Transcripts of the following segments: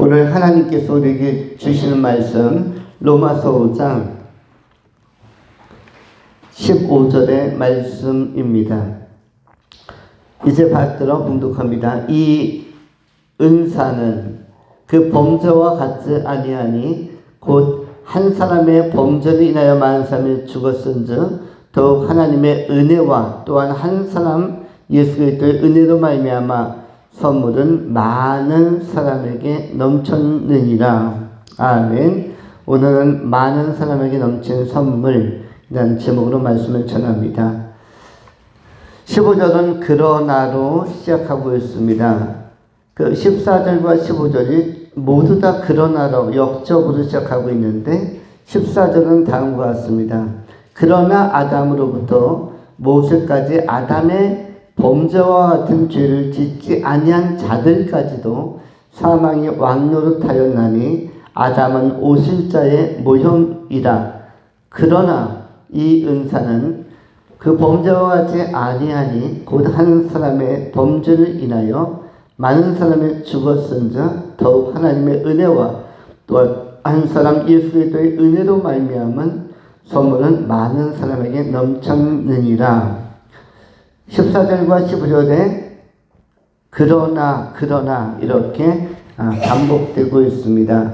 오늘 하나님께서 우리에게 주시는 말씀 로마서 5장 15절의 말씀입니다. 이제 받들어 봉독합니다. 이 은사는 그 범죄와 같지 아니하니 곧 한 사람의 범죄로 인하여 많은 사람이 죽었은즉 더욱 하나님의 은혜와 또한 한 사람 예수 그리스도의 은혜로 말미암아 선물은 많은 사람에게 넘쳤느니라. 아멘. 오늘은 많은 사람에게 넘치는 선물이라는 제목으로 말씀을 전합니다. 15절은 그러나로 시작하고 있습니다. 그 14절과 15절이 모두 다 그러나로 역적으로 시작하고 있는데 14절은 다음과 같습니다. 그러나 아담으로부터 모세까지 아담의 범죄와 같은 죄를 짓지 아니한 자들까지도 사망이 왕노릇하였나니 아담은 오실자의 모형이라. 그러나 이 은사는 그 범죄와 같지 아니하니 곧 한 사람의 범죄를 인하여 많은 사람이 죽었은즉 더욱 하나님의 은혜와 또 한 사람 예수 그리스도의 은혜로 말미암은 선물은 많은 사람에게 넘쳤느니라. 14절과 15절에 그러나 이렇게 반복되고 있습니다.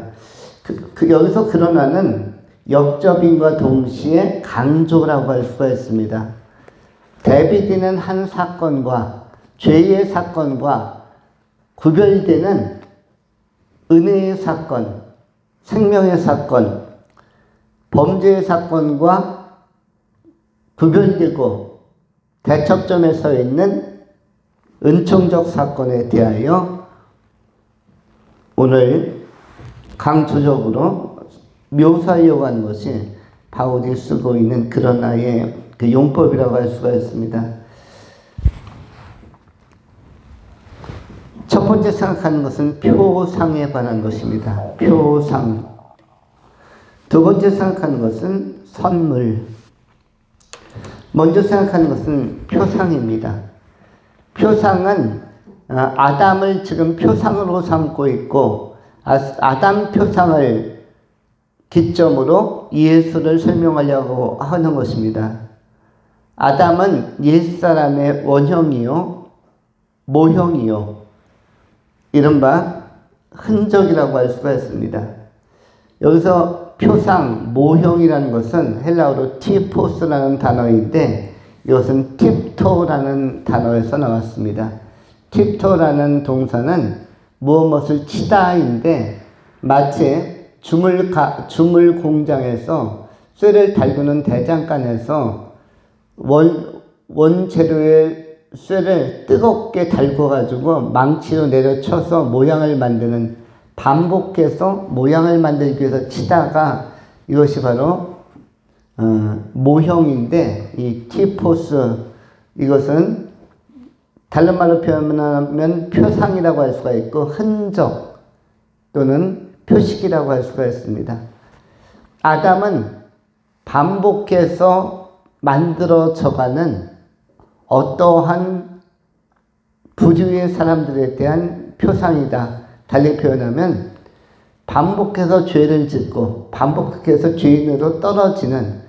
여기서 그러나는 역접임과 동시에 강조라고 할 수가 있습니다. 대비되는 한 사건과 죄의 사건과 구별되는 은혜의 사건, 생명의 사건, 범죄의 사건과 구별되고 대척점에 서 있는 은총적 사건에 대하여 오늘 강조적으로 묘사하려고 하는 것이 바울이 쓰고 있는 그러나의 그 용법이라고 할 수가 있습니다. 첫 번째 생각하는 것은 표상에 관한 것입니다. 표상. 두 번째 생각하는 것은 선물. 먼저 생각하는 것은 표상입니다. 표상은 아담을 지금 표상으로 삼고 있고 아담 표상을 기점으로 예수를 설명하려고 하는 것입니다. 아담은 옛사람의 원형이요 모형이요 이른바 흔적이라고 할 수가 있습니다. 여기서 표상, 모형이라는 것은 헬라어로 티포스라는 단어인데 이것은 팁토라는 단어에서 나왔습니다. 팁토라는 동사는 무엇을 치다인데 마치 주물 공장에서 쇠를 달구는 대장간에서 원재료의 쇠를 뜨겁게 달궈가지고 망치로 내려쳐서 모양을 만드는 반복해서 모양을 만들기 위해서 치다가 이것이 바로 모형인데 이 티포스 이것은 다른 말로 표현하면 표상이라고 할 수가 있고 흔적 또는 표식이라고 할 수가 있습니다. 아담은 반복해서 만들어져가는 어떠한 부류의 사람들에 대한 표상이다. 달리 표현하면 반복해서 죄를 짓고 반복해서 죄인으로 떨어지는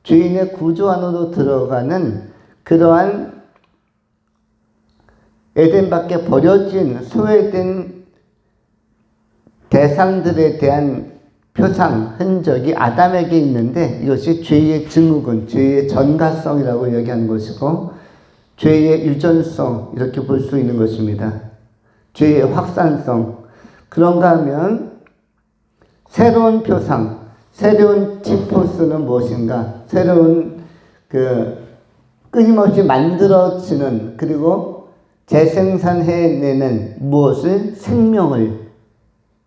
죄인의 구조 안으로 들어가는 그러한 에덴 밖에 버려진 소외된 대상들에 대한 표상, 흔적이 아담에게 있는데 이것이 죄의 증후군, 죄의 전가성이라고 얘기하는 것이고 죄의 유전성 이렇게 볼 수 있는 것입니다. 죄의 확산성. 그런가 하면 새로운 표상, 새로운 티포스는 무엇인가? 새로운 끊임없이 만들어지는 그리고 재생산해내는 무엇을? 생명을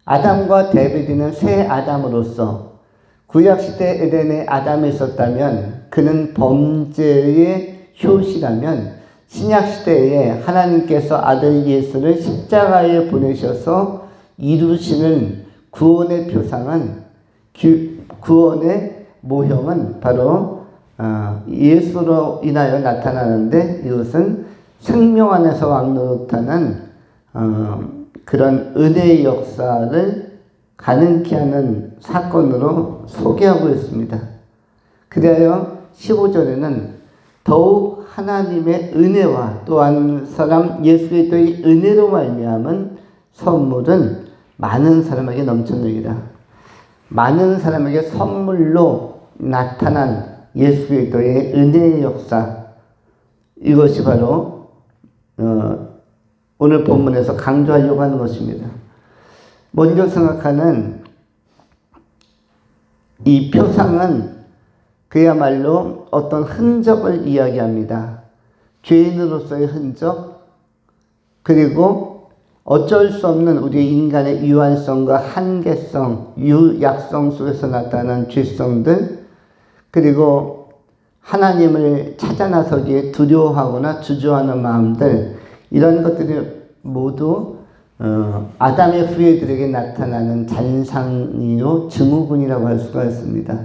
아담과 대비되는 새 아담으로서 구약시대 에덴에 아담이 있었다면 그는 범죄의 효시라면 신약시대에 하나님께서 아들 예수를 십자가에 보내셔서 이루시는 구원의 표상은 구원의 모형은 바로 예수로 인하여 나타나는데 이것은 생명 안에서 왕노릇하는 그런 은혜의 역사를 가능케 하는 사건으로 소개하고 있습니다. 그래야 15절에는 더욱 하나님의 은혜와 또한 사람 예수 그리스도의 은혜로 말미암은 선물은 많은 사람에게 넘쳤느니라. 많은 사람에게 선물로 나타난 예수 그리스도의 은혜의 역사, 이것이 바로 오늘 본문에서 강조하려고 하는 것입니다. 먼저 생각하는 이 표상은 그야말로 어떤 흔적을 이야기합니다. 죄인으로서의 흔적, 그리고 어쩔 수 없는 우리 인간의 유한성과 한계성, 유약성 속에서 나타나는 죄성들, 그리고 하나님을 찾아 나서기에 두려워하거나 주저하는 마음들, 이런 것들이 모두 아담의 후예들에게 나타나는 잔상이요 증후군이라고 할 수가 있습니다.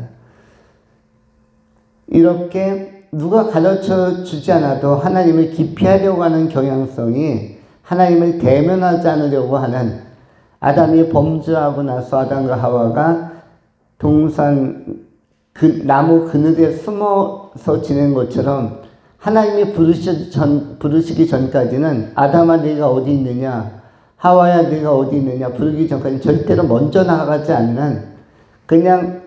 이렇게 누가 가르쳐 주지 않아도 하나님을 기피하려고 하는 경향성이 하나님을 대면하지 않으려고 하는, 아담이 범죄하고 나서 아담과 하와가 동산 나무 그늘에 숨어서 지낸 것처럼 하나님이 부르시기 전까지는 아담아 네가 어디 있느냐, 하와야 네가 어디 있느냐 부르기 전까지는 절대로 먼저 나가지 않는, 그냥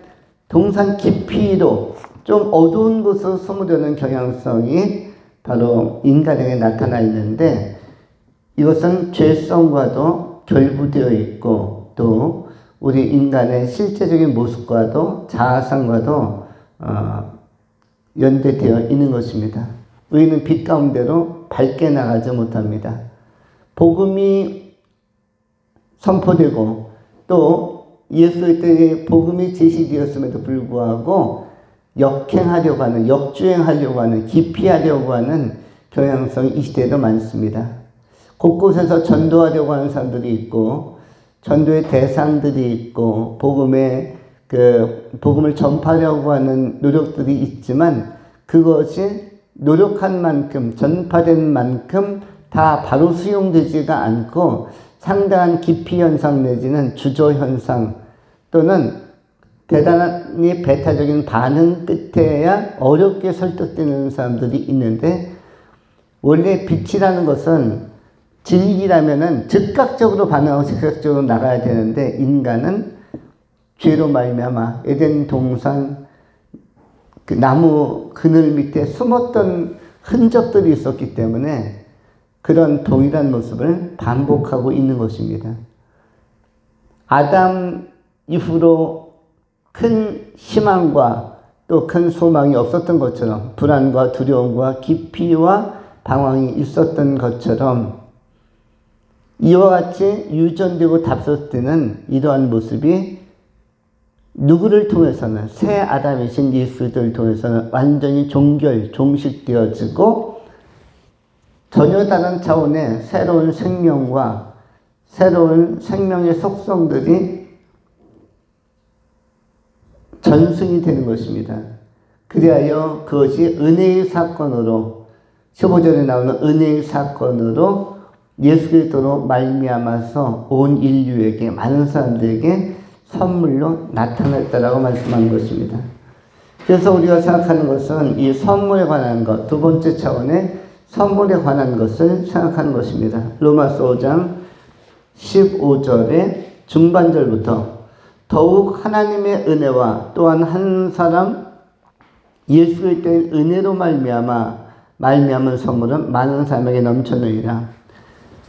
동산 깊이로 좀 어두운 곳으로 숨으려는 경향성이 바로 인간에게 나타나 있는데, 이것은 죄성과도 결부되어 있고 또 우리 인간의 실제적인 모습과도 자아상과도 연대되어 있는 것입니다. 우리는 빛 가운데로 밝게 나가지 못합니다. 복음이 선포되고 또 예수 그리스도의 복음이 제시되었음에도 불구하고 역행하려고 하는, 역주행하려고 하는, 기피하려고 하는 경향성이 이 시대에도 많습니다. 곳곳에서 전도하려고 하는 사람들이 있고, 전도의 대상들이 있고, 복음을 전파하려고 하는 노력들이 있지만, 그것이 노력한 만큼, 전파된 만큼 다 바로 수용되지가 않고 상당한 기피 현상 내지는 주저 현상 또는 대단히 배타적인 반응 끝에야 어렵게 설득되는 사람들이 있는데, 원래 빛이라는 것은 진리라면은 즉각적으로 반응하고 즉각적으로 나가야 되는데, 인간은 죄로 말미암아 에덴 동산 그 나무 그늘 밑에 숨었던 흔적들이 있었기 때문에 그런 동일한 모습을 반복하고 있는 것입니다. 아담 이후로 큰 희망과 또 큰 소망이 없었던 것처럼, 불안과 두려움과 기피와 방황이 있었던 것처럼, 이와 같이 유전되고 답습되는 이러한 모습이 누구를 통해서는, 새 아담이신 예수를 통해서는 완전히 종식되어지고 전혀 다른 차원의 새로운 생명과 새로운 생명의 속성들이 전승이 되는 것입니다. 그리하여 그것이 은혜의 사건으로, 15절에 나오는 은혜의 사건으로 예수 그리스도로 말미암아서 온 인류에게, 많은 사람들에게 선물로 나타났다라고 말씀하는 것입니다. 그래서 우리가 생각하는 것은 이 선물에 관한 것, 두 번째 차원의 선물에 관한 것을 생각하는 것입니다. 로마서 5장 15절의 중반절부터 더욱 하나님의 은혜와 또한 한 사람 예수 그리스도의 은혜로 말미암은 선물은 많은 사람에게 넘쳤느니라.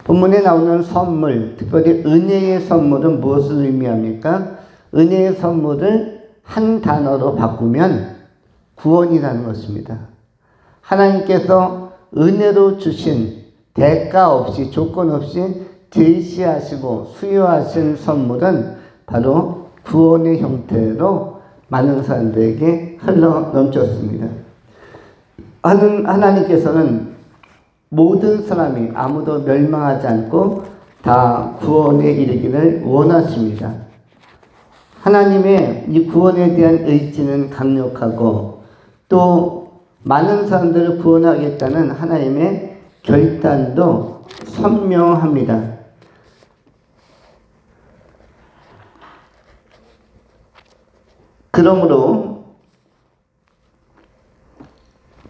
본문에 나오는 선물, 특별히 은혜의 선물은 무엇을 의미합니까? 은혜의 선물을 한 단어로 바꾸면 구원이라는 것입니다. 하나님께서 은혜로 주신 대가 없이, 조건 없이 제시하시고 수여하신 선물은 바로 구원의 형태로 많은 사람들에게 흘러 넘쳤습니다. 하나님께서는 모든 사람이 아무도 멸망하지 않고 다 구원에 이르기를 원하십니다. 하나님의 이 구원에 대한 의지는 강력하고 또 많은 사람들을 구원하겠다는 하나님의 결단도 선명합니다. 그러므로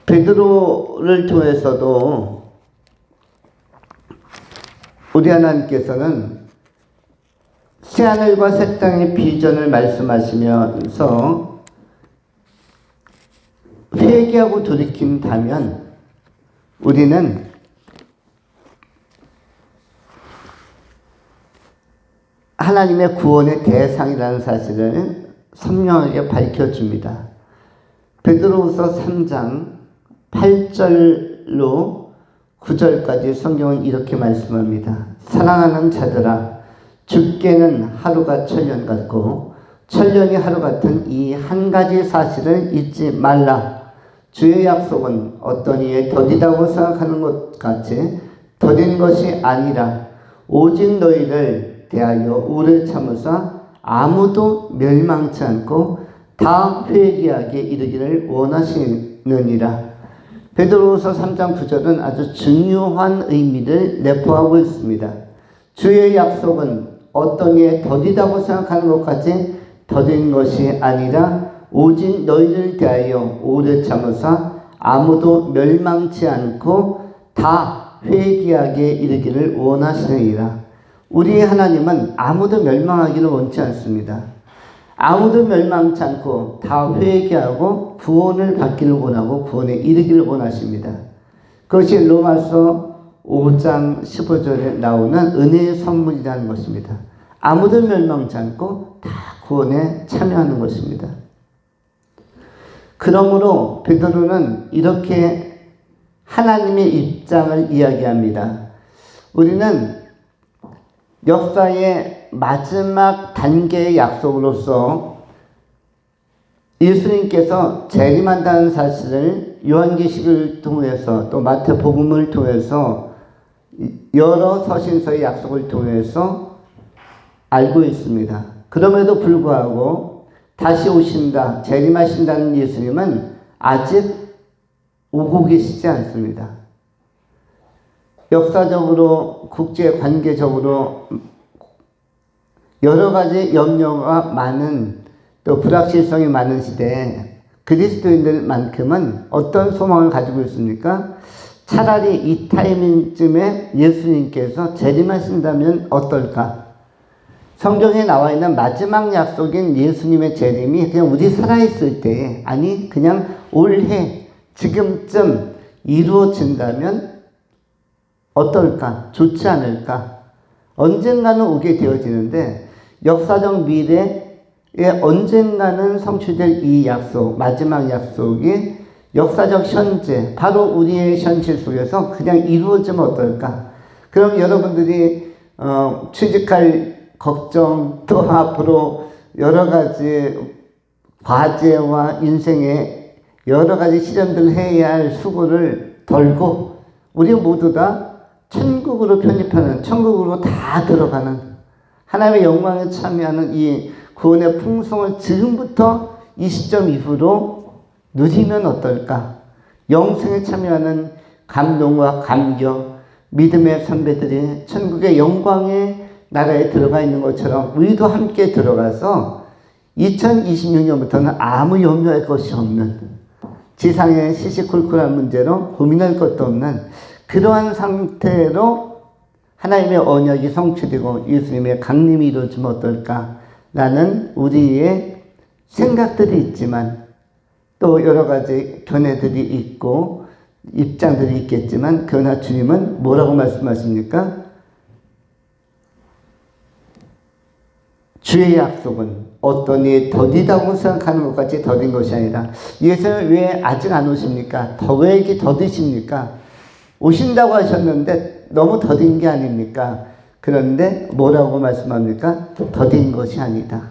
베드로를 통해서도 우리 하나님께서는 새하늘과 새 땅의 비전을 말씀하시면서 회개하고 돌이킨다면 우리는 하나님의 구원의 대상이라는 사실을 선명하게 밝혀줍니다. 베드로후서 3장 8절로 9절까지 성경은 이렇게 말씀합니다. 사랑하는 자들아, 죽게는 하루가 천년 같고 천년이 하루 같은 이 한 가지 사실을 잊지 말라. 주의 약속은 어떤 이에 더디다고 생각하는 것 같이 더딘 것이 아니라 오직 너희를 대하여 오래 참으사 아무도 멸망치 않고 다 회개하게 이르기를 원하시느니라. 베드로후서 3장 9절은 아주 중요한 의미를 내포하고 있습니다. 주의 약속은 어떤 이에 더디다고 생각하는 것까지 더딘 것이 아니라 오직 너희를 대하여 오래 참으사 아무도 멸망치 않고 다 회개하게 이르기를 원하시느니라. 우리 하나님은 아무도 멸망하기를 원치 않습니다. 아무도 멸망치 않고 다 회개하고 구원을 받기를 원하고 구원에 이르기를 원하십니다. 그것이 로마서 5장 15절에 나오는 은혜의 선물이라는 것입니다. 아무도 멸망치 않고 다 구원에 참여하는 것입니다. 그러므로 베드로는 이렇게 하나님의 입장을 이야기합니다. 우리는 역사의 마지막 단계의 약속으로서 예수님께서 재림한다는 사실을 요한계시를 통해서 또 마태복음을 통해서 여러 서신서의 약속을 통해서 알고 있습니다. 그럼에도 불구하고 다시 오신다, 재림하신다는 예수님은 아직 오고 계시지 않습니다. 역사적으로, 국제관계적으로 여러 가지 염려가 많은, 또 불확실성이 많은 시대에 그리스도인들만큼은 어떤 소망을 가지고 있습니까? 차라리 이 타이밍쯤에 예수님께서 재림하신다면 어떨까? 성경에 나와 있는 마지막 약속인 예수님의 재림이 그냥 우리 살아있을 때에, 아니 그냥 올해 지금쯤 이루어진다면 어떨까? 좋지 않을까? 언젠가는 오게 되어지는데 역사적 미래에 언젠가는 성취될 이 약속, 마지막 약속이 역사적 현재, 바로 우리의 현실 속에서 그냥 이루어지면 어떨까? 그럼 여러분들이 취직할 걱정, 또 앞으로 여러 가지 과제와 인생의 여러 가지 시련들을 해야 할 수고를 덜고 우리 모두 다 천국으로 편입하는, 천국으로 다 들어가는, 하나님의 영광에 참여하는 이 구원의 풍성을 지금부터 이 시점 이후로 누리면 어떨까? 영생에 참여하는 감동과 감격, 믿음의 선배들이 천국의 영광의 나라에 들어가 있는 것처럼 우리도 함께 들어가서 2026년부터는 아무 염려할 것이 없는, 지상의 시시콜콜한 문제로 고민할 것도 없는 그러한 상태로 하나님의 언약이 성취되고 예수님의 강림이 이루어지면 어떨까라는 우리의 생각들이 있지만, 또 여러 가지 견해들이 있고 입장들이 있겠지만, 그러나 주님은 뭐라고 말씀하십니까? 주의 약속은 어떤 이에 더디다고 생각하는 것 같이 더딘 것이 아니라, 예수님 왜 아직 안 오십니까? 왜 이렇게 더디십니까? 오신다고 하셨는데 너무 더딘 게 아닙니까? 그런데 뭐라고 말씀합니까? 더딘 것이 아니다.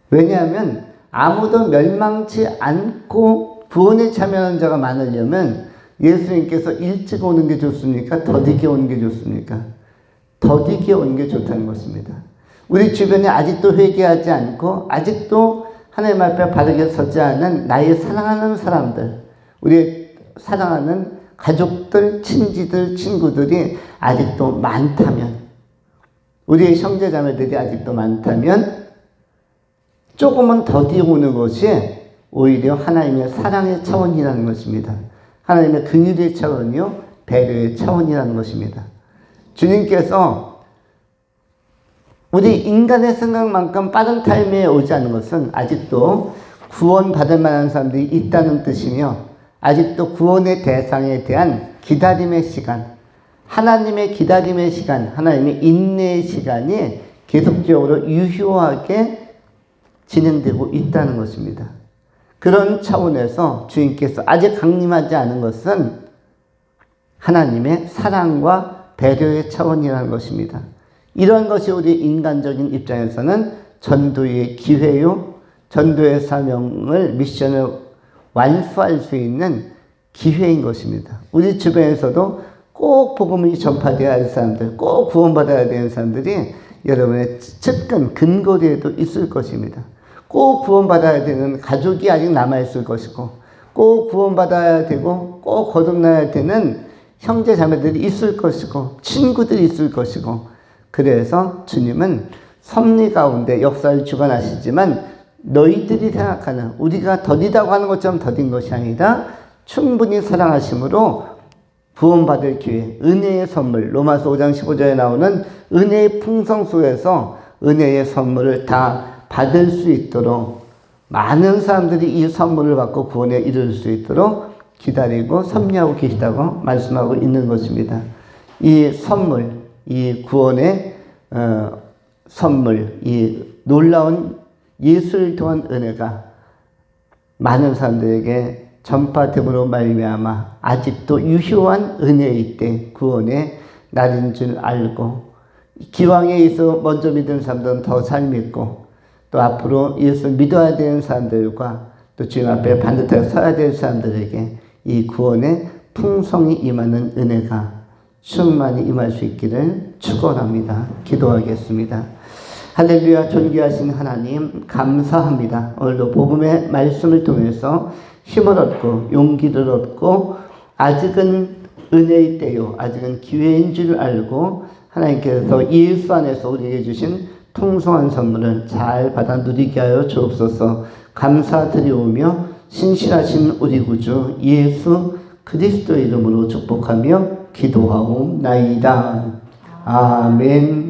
왜냐하면 아무도 멸망치 않고 구원에 참여하는 자가 많으려면 예수님께서 일찍 오는 게 좋습니까? 더디게 오는 게 좋습니까? 더디게 오는 게 좋다는 것입니다. 우리 주변에 아직도 회개하지 않고 아직도 하나님 앞에 바르게 서지 않은 나의 사랑하는 사람들, 우리 사랑하는 가족들, 친지들, 친구들이 아직도 많다면, 우리의 형제자매들이 아직도 많다면 조금은 더디오는 것이 오히려 하나님의 사랑의 차원이라는 것입니다. 하나님의 긍휼의 차원이요, 배려의 차원이라는 것입니다. 주님께서 우리 인간의 생각만큼 빠른 타임에 오지 않은 것은 아직도 구원받을 만한 사람들이 있다는 뜻이며, 아직도 구원의 대상에 대한 기다림의 시간, 하나님의 기다림의 시간, 하나님의 인내의 시간이 계속적으로 유효하게 진행되고 있다는 것입니다. 그런 차원에서 주님께서 아직 강림하지 않은 것은 하나님의 사랑과 배려의 차원이라는 것입니다. 이런 것이 우리 인간적인 입장에서는 전도의 기회요, 전도의 사명을, 미션을 완수할 수 있는 기회인 것입니다. 우리 주변에서도 꼭 복음이 전파되어야 할 사람들, 꼭 구원받아야 되는 사람들이 여러분의 측근, 근거리에도 있을 것입니다. 꼭 구원받아야 되는 가족이 아직 남아있을 것이고, 꼭 구원받아야 되고, 꼭 거듭나야 되는 형제 자매들이 있을 것이고, 친구들이 있을 것이고, 그래서 주님은 섭리 가운데 역사를 주관하시지만 너희들이 생각하는, 우리가 더디다고 하는 것처럼 더딘 것이 아니라 충분히 사랑하심으로 구원받을 기회, 은혜의 선물, 로마서 5장 15절에 나오는 은혜의 풍성 속에서 은혜의 선물을 다 받을 수 있도록, 많은 사람들이 이 선물을 받고 구원에 이를 수 있도록 기다리고 섭리하고 계시다고 말씀하고 있는 것입니다. 이 선물, 이 구원의 선물, 이 놀라운 예수를 통한 은혜가 많은 사람들에게 전파됨으로 말미암아 아직도 유효한 은혜의 때 구원의 날인 줄 알고, 기왕에 예수 먼저 믿은 사람들은 더 잘 믿고, 또 앞으로 예수 믿어야 되는 사람들과 또 주님 앞에 반듯하게 서야 될 사람들에게 이 구원의 풍성이 임하는 은혜가 충만히 임할 수 있기를 축원합니다. 기도하겠습니다. 할렐루야. 존귀하신 하나님 감사합니다. 오늘도 복음의 말씀을 통해서 힘을 얻고 용기를 얻고, 아직은 은혜의 때요, 아직은 기회인 줄 알고 하나님께서 예수 안에서 우리에게 주신 풍성한 선물을 잘 받아 누리게 하여 주옵소서. 감사드리오며 신실하신 우리 구주 예수 그리스도의 이름으로 축복하며 기도하옵나이다. 아멘.